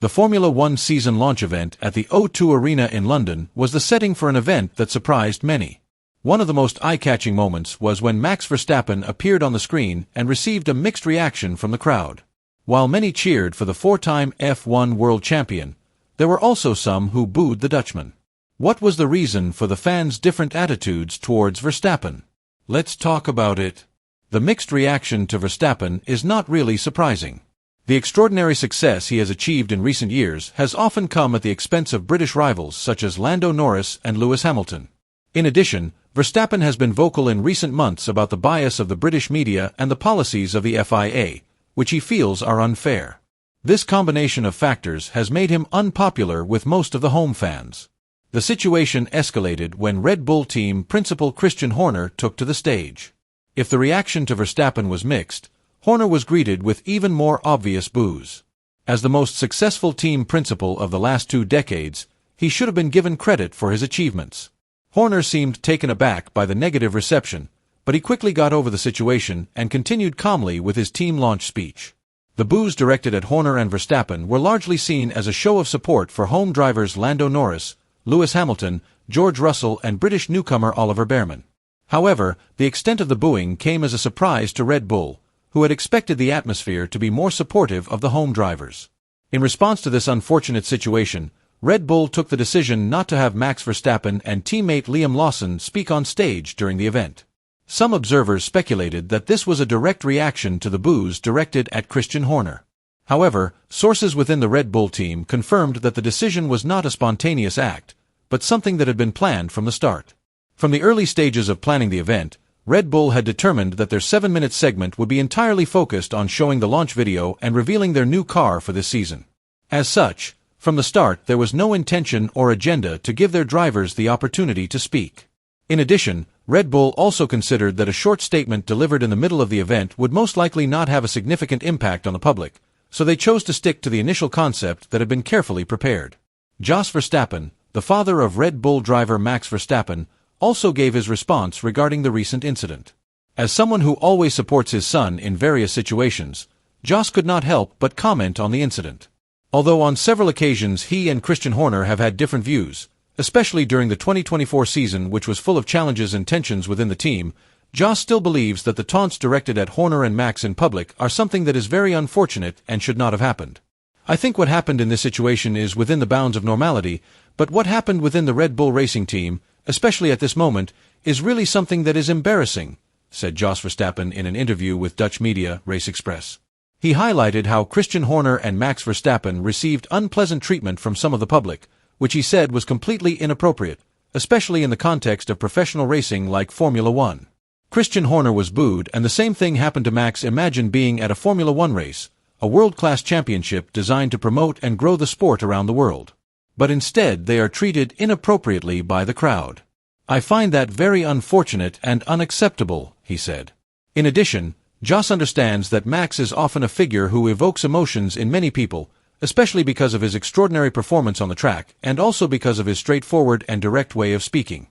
The Formula One season launch event at the O2 Arena in London was the setting for an event that surprised many. One of the most eye-catching moments was when Max Verstappen appeared on the screen and received a mixed reaction from the crowd. While many cheered for the four-time F1 world champion, there were also some who booed the Dutchman. What was the reason for the fans' different attitudes towards Verstappen? Let's talk about it. The mixed reaction to Verstappen is not really surprising. The extraordinary success he has achieved in recent years has often come at the expense of British rivals such as Lando Norris and Lewis Hamilton. In addition, Verstappen has been vocal in recent months about the bias of the British media and the policies of the FIA, which he feels are unfair. This combination of factors has made him unpopular with most of the home fans. The situation escalated when Red Bull team principal Christian Horner took to the stage. If the reaction to Verstappen was mixed, Horner was greeted with even more obvious boos. As the most successful team principal of the last 2 decades, he should have been given credit for his achievements. Horner seemed taken aback by the negative reception, but he quickly got over the situation and continued calmly with his team launch speech. The boos directed at Horner and Verstappen were largely seen as a show of support for home drivers Lando Norris, Lewis Hamilton, George Russell and British newcomer Oliver Bearman. However, the extent of the booing came as a surprise to Red Bull, who had expected the atmosphere to be more supportive of the home drivers. In response to this unfortunate situation, Red Bull took the decision not to have Max Verstappen and teammate Liam Lawson speak on stage during the event. Some observers speculated that this was a direct reaction to the boos directed at Christian Horner. However, sources within the Red Bull team confirmed that the decision was not a spontaneous act, but something that had been planned from the start. From the early stages of planning the event, Red Bull had determined that their 7-minute segment would be entirely focused on showing the launch video and revealing their new car for this season. As such, from the start there was no intention or agenda to give their drivers the opportunity to speak. In addition, Red Bull also considered that a short statement delivered in the middle of the event would most likely not have a significant impact on the public, so they chose to stick to the initial concept that had been carefully prepared. Jos Verstappen, the father of Red Bull driver Max Verstappen, also gave his response regarding the recent incident. As someone who always supports his son in various situations, Jos could not help but comment on the incident. Although on several occasions he and Christian Horner have had different views, especially during the 2024 season which was full of challenges and tensions within the team, Jos still believes that the taunts directed at Horner and Max in public are something that is very unfortunate and should not have happened. I think what happened in this situation is within the bounds of normality, but what happened within the Red Bull racing team, especially at this moment, is really something that is embarrassing, said Jos Verstappen in an interview with Dutch media Race Express. He highlighted how Christian Horner and Max Verstappen received unpleasant treatment from some of the public, which he said was completely inappropriate, especially in the context of professional racing like Formula One. Christian Horner was booed, and the same thing happened to Max. Imagine being at a Formula One race, a world-class championship designed to promote and grow the sport around the world. But instead they are treated inappropriately by the crowd. I find that very unfortunate and unacceptable, he said. In addition, Jos understands that Max is often a figure who evokes emotions in many people, especially because of his extraordinary performance on the track and also because of his straightforward and direct way of speaking.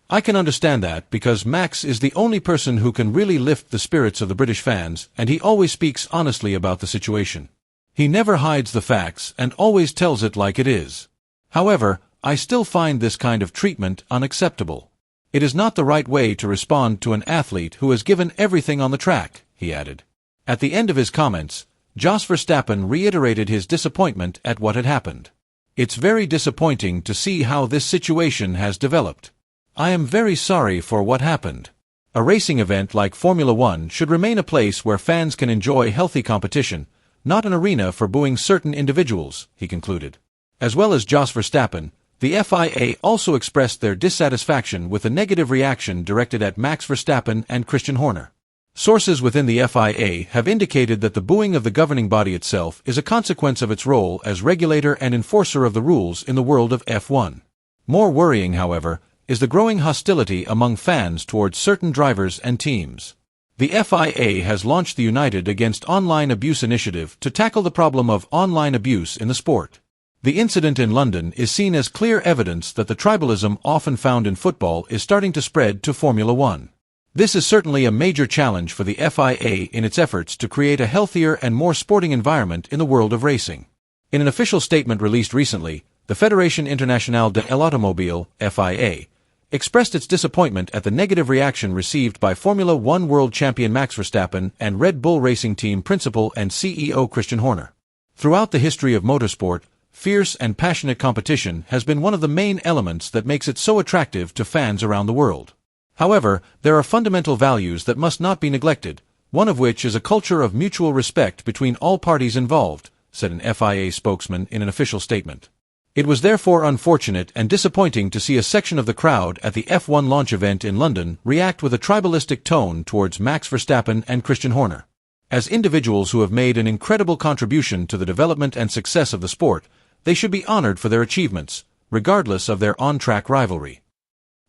I can understand that because Max is the only person who can really lift the spirits of the British fans, and he always speaks honestly about the situation. He never hides the facts and always tells it like it is. However, I still find this kind of treatment unacceptable. It is not the right way to respond to an athlete who has given everything on the track, he added. At the end of his comments, Jos Verstappen reiterated his disappointment at what had happened. It's very disappointing to see how this situation has developed. I am very sorry for what happened. A racing event like Formula One should remain a place where fans can enjoy healthy competition, not an arena for booing certain individuals, he concluded. As well as Jos Verstappen, the FIA also expressed their dissatisfaction with a negative reaction directed at Max Verstappen and Christian Horner. Sources within the FIA have indicated that the booing of the governing body itself is a consequence of its role as regulator and enforcer of the rules in the world of F1. More worrying, however, is the growing hostility among fans towards certain drivers and teams. The FIA has launched the United Against Online Abuse initiative to tackle the problem of online abuse in the sport. The incident in London is seen as clear evidence that the tribalism often found in football is starting to spread to Formula One. This is certainly a major challenge for the FIA in its efforts to create a healthier and more sporting environment in the world of racing. In an official statement released recently, the Fédération Internationale de l'Automobile, FIA, expressed its disappointment at the negative reaction received by Formula One world champion Max Verstappen and Red Bull Racing Team principal and CEO Christian Horner. Throughout the history of motorsport, fierce and passionate competition has been one of the main elements that makes it so attractive to fans around the world. However, there are fundamental values that must not be neglected, one of which is a culture of mutual respect between all parties involved, said an FIA spokesman in an official statement. It was therefore unfortunate and disappointing to see a section of the crowd at the F1 launch event in London react with a tribalistic tone towards Max Verstappen and Christian Horner. As individuals who have made an incredible contribution to the development and success of the sport, they should be honored for their achievements, regardless of their on-track rivalry.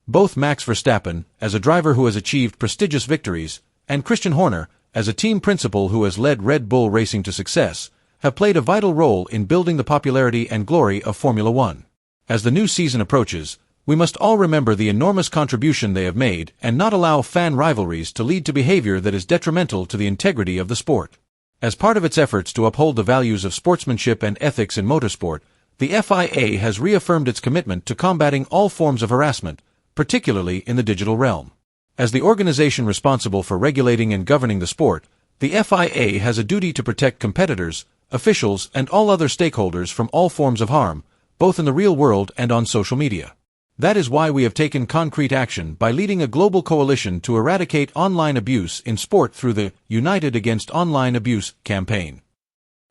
Both Max Verstappen, as a driver who has achieved prestigious victories, and Christian Horner, as a team principal who has led Red Bull Racing to success, have played a vital role in building the popularity and glory of Formula One. As the new season approaches, we must all remember the enormous contribution they have made and not allow fan rivalries to lead to behavior that is detrimental to the integrity of the sport. As part of its efforts to uphold the values of sportsmanship and ethics in motorsport, the FIA has reaffirmed its commitment to combating all forms of harassment, particularly in the digital realm. As the organization responsible for regulating and governing the sport, the FIA has a duty to protect competitors, officials, and all other stakeholders from all forms of harm, both in the real world and on social media. That is why we have taken concrete action by leading a global coalition to eradicate online abuse in sport through the United Against Online Abuse campaign.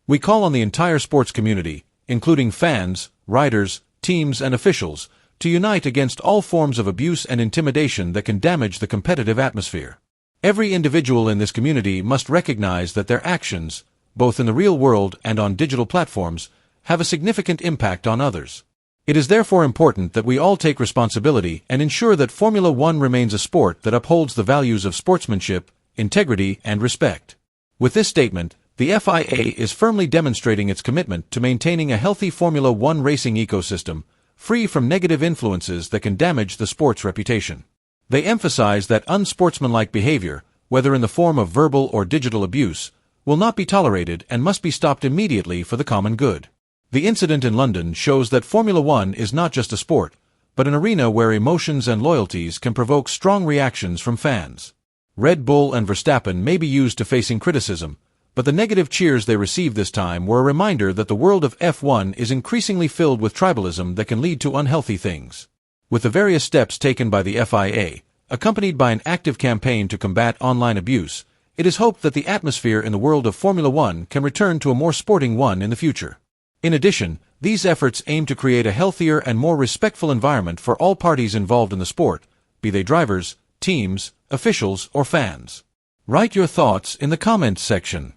We call on the entire sports community, including fans, riders, teams, and officials, to unite against all forms of abuse and intimidation that can damage the competitive atmosphere. Every individual in this community must recognize that their actions, both in the real world and on digital platforms, have a significant impact on others. It is therefore important that we all take responsibility and ensure that Formula One remains a sport that upholds the values of sportsmanship, integrity, and respect. With this statement, the FIA is firmly demonstrating its commitment to maintaining a healthy Formula One racing ecosystem, free from negative influences that can damage the sport's reputation. They emphasize that unsportsmanlike behavior, whether in the form of verbal or digital abuse, will not be tolerated and must be stopped immediately for the common good. The incident in London shows that Formula One is not just a sport, but an arena where emotions and loyalties can provoke strong reactions from fans. Red Bull and Verstappen may be used to facing criticism, but the negative cheers they received this time were a reminder that the world of F1 is increasingly filled with tribalism that can lead to unhealthy things. With the various steps taken by the FIA, accompanied by an active campaign to combat online abuse, it is hoped that the atmosphere in the world of Formula One can return to a more sporting one in the future. In addition, these efforts aim to create a healthier and more respectful environment for all parties involved in the sport, be they drivers, teams, officials, or fans. Write your thoughts in the comments section.